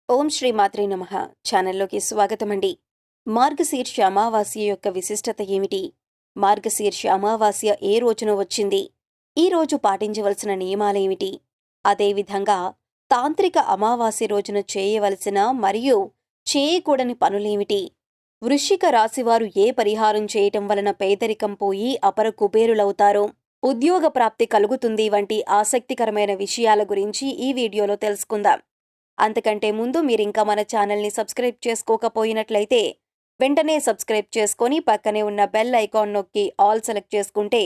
ఓం శ్రీ మాత్రే నమః ఛానల్లోకి స్వాగతమండి. మార్గశీర్ష అమావాస్య యొక్క విశిష్టత ఏమిటి? మార్గశీర్ష అమావాస్య ఏ రోజున వచ్చింది? ఈ రోజు పాటించవలసిన నియమాలేమిటి? అదేవిధంగా తాంత్రిక అమావాస్య రోజున చేయవలసిన మరియు చేయకూడని పనులేమిటి? వృశ్చిక రాశివారు ఏ పరిహారం చేయటం వలన పేదరికం పోయి అపర కుబేరులవుతారో, ఉద్యోగ ప్రాప్తి కలుగుతుంది వంటి ఆసక్తికరమైన విషయాల గురించి ఈ వీడియోలో తెలుసుకుందాం. అంతకంటే ముందు మీరింకా మన ఛానల్ని సబ్స్క్రైబ్ చేసుకోకపోయినట్లయితే వెంటనే సబ్స్క్రైబ్ చేసుకొని పక్కనే ఉన్న బెల్ ఐకాన్ నొక్కి ఆల్ సెలెక్ట్ చేసుకుంటే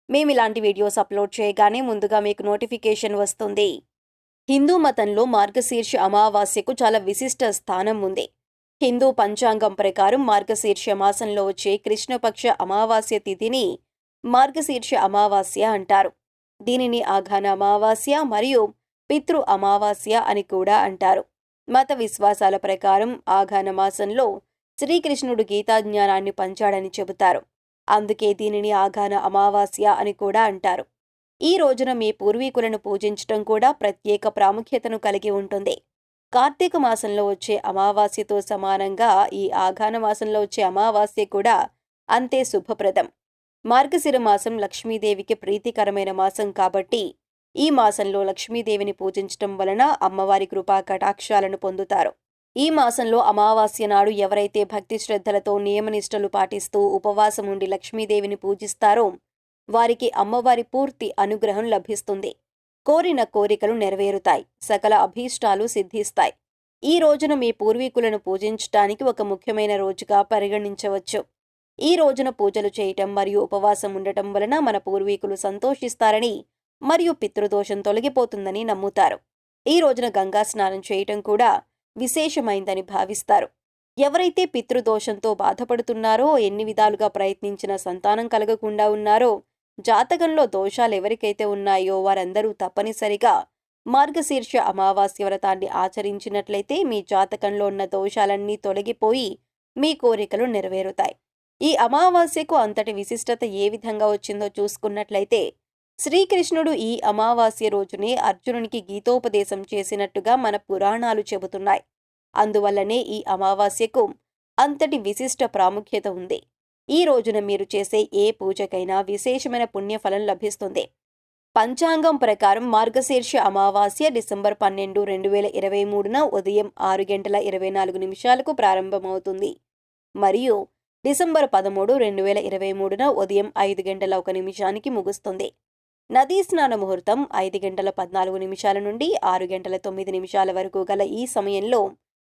మేమిలాంటి వీడియోస్ అప్లోడ్ చేయగానే ముందుగా మీకు నోటిఫికేషన్ వస్తుంది. హిందూ మతంలో మార్గశీర్ష అమావాస్యకు చాలా విశిష్ట స్థానం ఉంది. హిందూ పంచాంగం ప్రకారం మార్గశీర్ష మాసంలో వచ్చే కృష్ణపక్ష అమావాస్య తిథిని మార్గశీర్ష అమావాస్య అంటారు. దీనిని ఆఘాన అమావాస్య మరియు పితృ అమావాస్య అని కూడా అంటారు. మత విశ్వాసాల ప్రకారం ఆఘాన మాసంలో శ్రీకృష్ణుడు గీతాజ్ఞానాన్ని పంచాడని చెబుతారు. అందుకే దీనిని ఆఘాన అమావాస్య అని కూడా అంటారు. ఈ రోజున మీ పూర్వీకులను పూజించటం కూడా ప్రత్యేక ప్రాముఖ్యతను కలిగి ఉంటుంది. కార్తీక మాసంలో వచ్చే అమావాస్యతో సమానంగా ఈ ఆఘాన మాసంలో వచ్చే అమావాస్య కూడా అంతే శుభప్రదం. మార్గశిర మాసం లక్ష్మీదేవికి ప్రీతికరమైన మాసం కాబట్టి ఈ మాసంలో లక్ష్మీదేవిని పూజించటం వలన అమ్మవారి కృపా కటాక్షాలను పొందుతారు. ఈ మాసంలో అమావాస్య నాడు ఎవరైతే భక్తి శ్రద్ధలతో నియమనిష్టలు పాటిస్తూ ఉపవాసం ఉండి లక్ష్మీదేవిని పూజిస్తారో వారికి అమ్మవారి పూర్తి అనుగ్రహం లభిస్తుంది. కోరిన కోరికలు నెరవేరుతాయి, సకల అభీష్టాలు సిద్ధిస్తాయి. ఈ రోజున మీ పూర్వీకులను పూజించటానికి ఒక ముఖ్యమైన రోజుగా పరిగణించవచ్చు. ఈ రోజున పూజలు చేయటం మరియు ఉపవాసం ఉండటం వలన మన పూర్వీకులు సంతోషిస్తారని మరియు పితృదోషం తొలగిపోతుందని నమ్ముతారు. ఈ రోజున గంగా స్నానం చేయటం కూడా విశేషమైందని భావిస్తారు. ఎవరైతే పితృదోషంతో బాధపడుతున్నారో, ఎన్ని విధాలుగా ప్రయత్నించిన సంతానం కలగకుండా ఉన్నారో, జాతకంలో దోషాలెవరికైతే ఉన్నాయో వారందరూ తప్పనిసరిగా మార్గశీర్ష అమావాస్య వ్రతాన్ని ఆచరించినట్లయితే మీ జాతకంలో ఉన్న దోషాలన్నీ తొలగిపోయి మీ కోరికలు నెరవేరుతాయి. ఈ అమావాస్యకు అంతటి విశిష్టత ఏ విధంగా వచ్చిందో చూసుకున్నట్లయితే, శ్రీకృష్ణుడు ఈ అమావాస్య రోజునే అర్జునునికి గీతోపదేశం చేసినట్టుగా మన పురాణాలు చెబుతున్నాయి. అందువల్లనే ఈ అమావాస్యకు అంతటి విశిష్ట ప్రాముఖ్యత ఉంది. ఈ రోజున మీరు చేసే ఏ పూజకైనా విశేషమైన పుణ్యఫలం లభిస్తుంది. పంచాంగం ప్రకారం మార్గశీర్ష అమావాస్య డిసెంబర్ 12, 2023న ఉదయం 6:24 ప్రారంభమవుతుంది మరియు డిసెంబర్ 13, 2023న ఉదయం 5:01 ముగుస్తుంది. నదీ స్నాన ముహూర్తం 5:14 నుండి 6:09 వరకు గల ఈ సమయంలో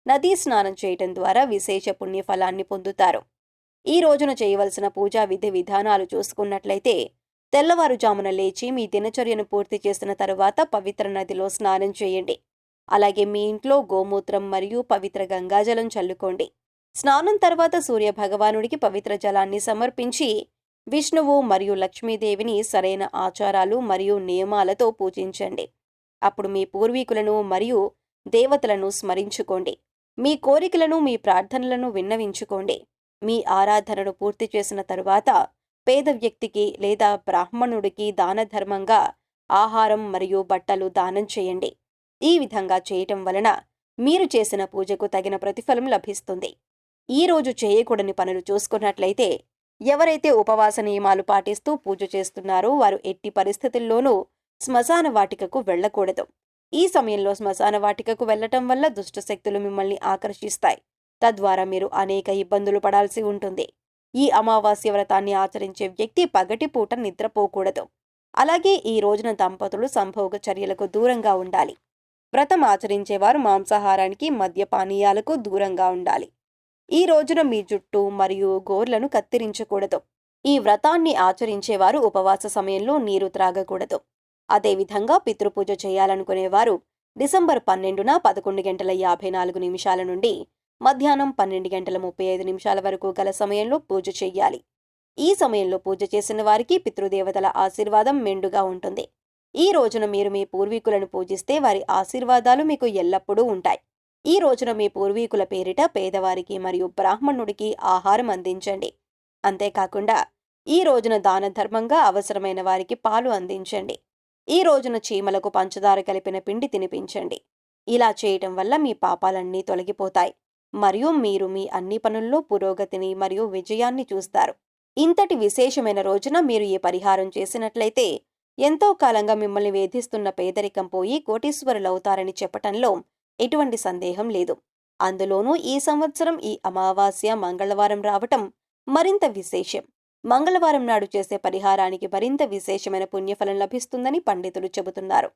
నదీ స్నానం చేయటం ద్వారా విశేష పుణ్యఫలాన్ని పొందుతారు. ఈ రోజున చేయవలసిన పూజా విధి విధానాలు చూసుకున్నట్లయితే, తెల్లవారుజామున లేచి మీ దినచర్యను పూర్తి చేసిన తరువాత పవిత్ర నదిలో స్నానం చేయండి. అలాగే మీ ఇంట్లో గోమూత్రం మరియు పవిత్ర గంగాజలం చల్లుకోండి. స్నానం తర్వాత సూర్య భగవానుడికి పవిత్ర జలాన్ని సమర్పించి విష్ణువు మరియు లక్ష్మీదేవిని సరైన ఆచారాలు మరియు నియమాలతో పూజించండి. అప్పుడు మీ పూర్వీకులను మరియు దేవతలను స్మరించుకోండి. మీ కోరికలను, మీ ప్రార్థనలను విన్నవించుకోండి. మీ ఆరాధనను పూర్తి చేసిన తరువాత పేద వ్యక్తికి లేదా బ్రాహ్మణుడికి దానధర్మంగా ఆహారం మరియు బట్టలు దానం చేయండి. ఈ విధంగా చేయటం వలన మీరు చేసిన పూజకు తగిన ప్రతిఫలం లభిస్తుంది. ఈ రోజు చేయకూడని పనులు చూసుకున్నట్లయితే, ఎవరైతే ఉపవాస నియమాలు పాటిస్తూ పూజ చేస్తున్నారో వారు ఎట్టి పరిస్థితుల్లోనూ శ్మశాన వాటికకు వెళ్లకూడదు. ఈ సమయంలో శ్మశాన వాటికకు వెళ్లటం వల్ల దుష్టశక్తులు మిమ్మల్ని ఆకర్షిస్తాయి. తద్వారా మీరు అనేక ఇబ్బందులు పడాల్సి ఉంటుంది. ఈ అమావాస్య వ్రతాన్ని ఆచరించే వ్యక్తి పగటిపూట నిద్రపోకూడదు. అలాగే ఈ రోజున దంపతులు సంభోగ చర్యలకు దూరంగా ఉండాలి. వ్రతం ఆచరించేవారు మాంసాహారానికి, మద్యపానీయాలకు దూరంగా ఉండాలి. ఈ రోజున మీ జుట్టు మరియు గోర్లను కత్తిరించకూడదు. ఈ వ్రతాన్ని ఆచరించేవారు ఉపవాస సమయంలో నీరు త్రాగకూడదు. అదేవిధంగా పితృపూజ చేయాలనుకునేవారు డిసెంబర్ 12న 11:54 నుండి మధ్యాహ్నం 12:35 వరకు గల సమయంలో పూజ చెయ్యాలి. ఈ సమయంలో పూజ చేసిన వారికి పితృదేవతల ఆశీర్వాదం మెండుగా ఉంటుంది. ఈ రోజున మీరు మీ పూర్వీకులను పూజిస్తే వారి ఆశీర్వాదాలు మీకు ఎల్లప్పుడూ ఉంటాయి. ఈ రోజున మీ పూర్వీకుల పేరిట పేదవారికి మరియు బ్రాహ్మణుడికి ఆహారం అందించండి. అంతేకాకుండా ఈ రోజున దాన ధర్మంగా అవసరమైన వారికి పాలు అందించండి. ఈ రోజున చీమలకు పంచదార కలిపిన పిండి తినిపించండి. ఇలా చేయటం వల్ల మీ పాపాలన్నీ తొలగిపోతాయి మరియు మీరు మీ అన్ని పనుల్లో పురోగతిని మరియు విజయాన్ని చూస్తారు. ఇంతటి విశేషమైన రోజున మీరు ఈ పరిహారం చేసినట్లయితే ఎంతో కాలంగా మిమ్మల్ని వేధిస్తున్న పేదరికం పోయి కోటీశ్వరులవుతారని చెప్పటంలో ఎటువంటి సందేహం లేదు. అందులోనూ ఈ సంవత్సరం ఈ అమావాస్య మంగళవారం రావటం మరింత విశేషం. మంగళవారం నాడు చేసే పరిహారానికి మరింత విశేషమైన పుణ్యఫలం లభిస్తుందని పండితులు చెబుతున్నారు.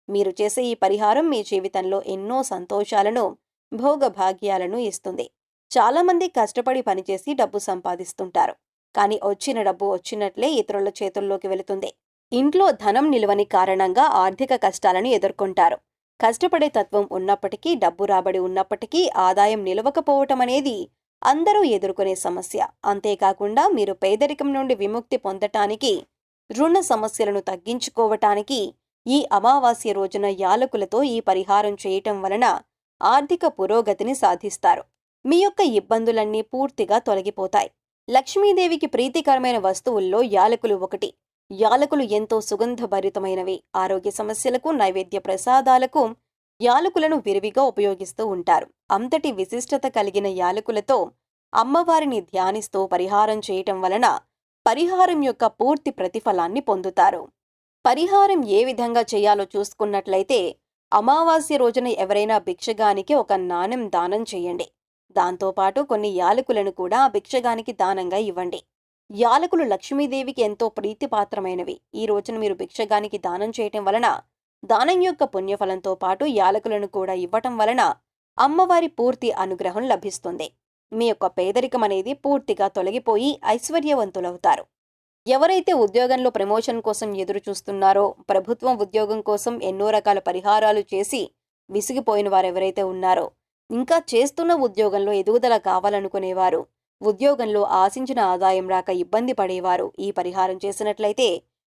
మీరు చేసే ఈ పరిహారం మీ జీవితంలో ఎన్నో సంతోషాలను, భోగభాగ్యాలను ఇస్తుంది. చాలామంది కష్టపడి పనిచేసి డబ్బు సంపాదిస్తుంటారు. కానీ వచ్చిన డబ్బు వచ్చినట్లే ఇతరుల చేతుల్లోకి వెళుతుంది. ఇంట్లో ధనం నిలువని కారణంగా ఆర్థిక కష్టాలను ఎదుర్కొంటారు. కష్టపడే తత్వం ఉన్నప్పటికీ, డబ్బు రాబడి ఉన్నప్పటికీ ఆదాయం నిలవకపోవటం అనేది అందరూ ఎదుర్కొనే సమస్య. అంతేకాకుండా మీరు పేదరికం నుండి విముక్తి పొందటానికి, రుణ సమస్యలను తగ్గించుకోవటానికి ఈ అమావాస్య రోజున యాలకులతో ఈ పరిహారం చేయటం వలన ఆర్థిక పురోగతిని సాధిస్తారు. మీ యొక్క ఇబ్బందులన్నీ పూర్తిగా తొలగిపోతాయి. లక్ష్మీదేవికి ప్రీతికరమైన వస్తువుల్లో యాలకులు ఒకటి. యాలకులు ఎంతో సుగంధభరితమైనవి. ఆరోగ్య సమస్యలకు, నైవేద్య ప్రసాదాలకు యాలకులను విరివిగా ఉపయోగిస్తూ ఉంటారు. అంతటి విశిష్టత కలిగిన యాలకులతో అమ్మవారిని ధ్యానిస్తూ పరిహారం చేయటం వలన పరిహారం యొక్క పూర్తి ప్రతిఫలాన్ని పొందుతారు. పరిహారం ఏ విధంగా చేయాలో చూసుకున్నట్లయితే, అమావాస్య రోజున ఎవరైనా భిక్షగానికి ఒక నాణెం దానం చేయండి. దాంతోపాటు కొన్ని యాలకులను కూడా ఆ భిక్షగానికి దానంగా ఇవ్వండి. యాలకులు లక్ష్మీదేవికి ఎంతో ప్రీతిపాత్రమైనవి. ఈ రోజున మీరు భిక్షగానికి దానం చేయటం వలన దానం యొక్క పుణ్యఫలంతో పాటు యాలకులను కూడా ఇవ్వటం వలన అమ్మవారి పూర్తి అనుగ్రహం లభిస్తుంది. మీ యొక్క పేదరికం అనేది పూర్తిగా తొలగిపోయి ఐశ్వర్యవంతులవుతారు. ఎవరైతే ఉద్యోగంలో ప్రమోషన్ కోసం ఎదురు చూస్తున్నారో, ప్రభుత్వం ఉద్యోగం కోసం ఎన్నో రకాల పరిహారాలు చేసి విసిగిపోయిన వారెవరైతే ఉన్నారో, ఇంకా చేస్తున్న ఉద్యోగంలో ఎదుగుదల కావాలనుకునేవారు, ఉద్యోగంలో ఆశించిన ఆదాయం రాక ఇబ్బంది పడేవారు ఈ పరిహారం చేసినట్లయితే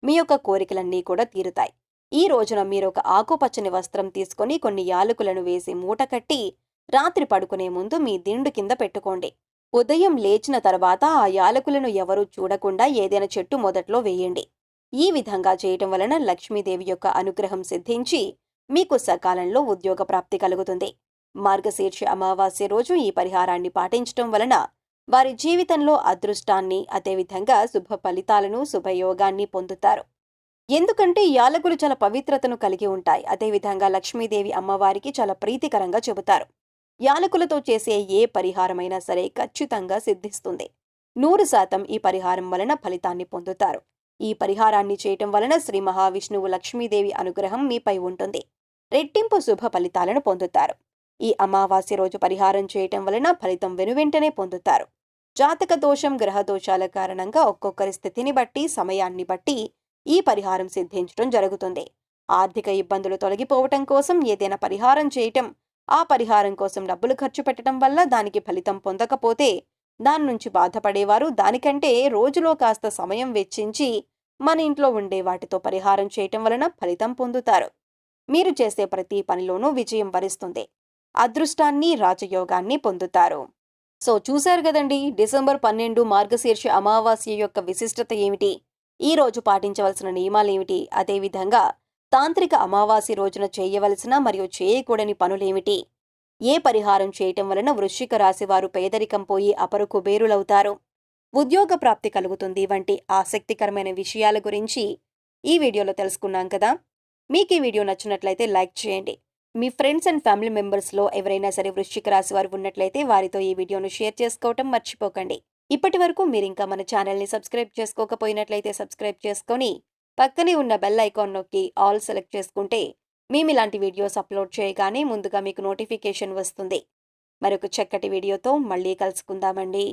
మీ యొక్క కోరికలన్నీ కూడా తీరుతాయి. ఈ రోజున మీరొక ఆకుపచ్చని వస్త్రం తీసుకొని కొన్ని యాలకులను వేసి మూట కట్టి రాత్రి పడుకునే ముందు మీ దిండు కింద పెట్టుకోండి. ఉదయం లేచిన తర్వాత ఆ యాలకులను ఎవరూ చూడకుండా ఏదైనా చెట్టు మొదట్లో వేయండి. ఈ విధంగా చేయటం వలన లక్ష్మీదేవి యొక్క అనుగ్రహం సిద్ధించి మీకు సకాలంలో ఉద్యోగ ప్రాప్తి కలుగుతుంది. మార్గశీర్ష అమావాస్య రోజు ఈ పరిహారాన్ని పాటించటం వలన వారి జీవితంలో అదృష్టాన్ని, అదేవిధంగా శుభ ఫలితాలను, శుభయోగాన్ని పొందుతారు. ఎందుకంటే యాలకులు చాలా పవిత్రతను కలిగి ఉంటాయి. అదేవిధంగా లక్ష్మీదేవి అమ్మవారికి చాలా ప్రీతికరంగా చెబుతారు. యాలకులతో చేసే ఏ పరిహారమైనా సరే ఖచ్చితంగా సిద్ధిస్తుంది. 100% ఈ పరిహారం వలన ఫలితాన్ని పొందుతారు. ఈ పరిహారాన్ని చేయటం వలన శ్రీ మహావిష్ణువు లక్ష్మీదేవి అనుగ్రహం మీపై ఉంటుంది. రెట్టింపు శుభ ఫలితాలను పొందుతారు. ఈ అమావాస్య రోజు పరిహారం చేయటం వలన ఫలితం వెనువెంటనే పొందుతారు. జాతక దోషం, గ్రహ దోషాల కారణంగా ఒక్కొక్కరి స్థితిని బట్టి, సమయాన్ని బట్టి ఈ పరిహారం సిద్ధించడం జరుగుతుంది. ఆర్థిక ఇబ్బందులు తొలగిపోవటం కోసం ఏదైనా పరిహారం చేయటం, ఆ పరిహారం కోసం డబ్బులు ఖర్చు పెట్టడం వల్ల దానికి ఫలితం పొందకపోతే దాని నుంచి బాధపడేవారు దానికంటే రోజులో కాస్త సమయం వెచ్చించి మన ఇంట్లో ఉండే వాటితో పరిహారం చేయటం వలన ఫలితం పొందుతారు. మీరు చేసే ప్రతి పనిలోనూ విజయం వరిస్తుంది. అదృష్టాన్ని, రాజయోగాన్ని పొందుతారు. సో చూశారు కదండి, డిసెంబర్ 12 మార్గశీర్ష అమావాస్య యొక్క విశిష్టత ఏమిటి, ఈ రోజు పాటించవలసిన నియమాలేమిటి, అదేవిధంగా తాంత్రిక అమావాస్య రోజున చేయవలసిన మరియు చేయకూడని పనులేమిటి, ఏ పరిహారం చేయటం వలన వృశ్చిక రాశి వారు పేదరికం పోయి అపర కుబేరులవుతారు, ఉద్యోగ ప్రాప్తి కలుగుతుంది వంటి ఆసక్తికరమైన విషయాల గురించి ఈ వీడియోలో తెలుసుకున్నాం కదా. మీకు ఈ వీడియో నచ్చినట్లయితే లైక్ చేయండి. మీ ఫ్రెండ్స్ అండ్ ఫ్యామిలీ మెంబర్స్లో ఎవరైనా సరే వృశ్చిక రాశి వారు ఉన్నట్లయితే వారితో ఈ వీడియోను షేర్ చేసుకోవటం మర్చిపోకండి. ఇప్పటి వరకు మీరింకా మన ఛానల్ని సబ్స్క్రైబ్ చేసుకోకపోయినట్లయితే సబ్స్క్రైబ్ చేసుకొని పక్కనే ఉన్న బెల్ ఐకాన్ నొక్కి ఆల్ సెలెక్ట్ చేసుకుంటే మేము ఇలాంటి వీడియోస్ అప్లోడ్ చేయగానే ముందుగా మీకు నోటిఫికేషన్ వస్తుంది. మరొక చక్కటి వీడియోతో మళ్ళీ కలుసుకుందామండి.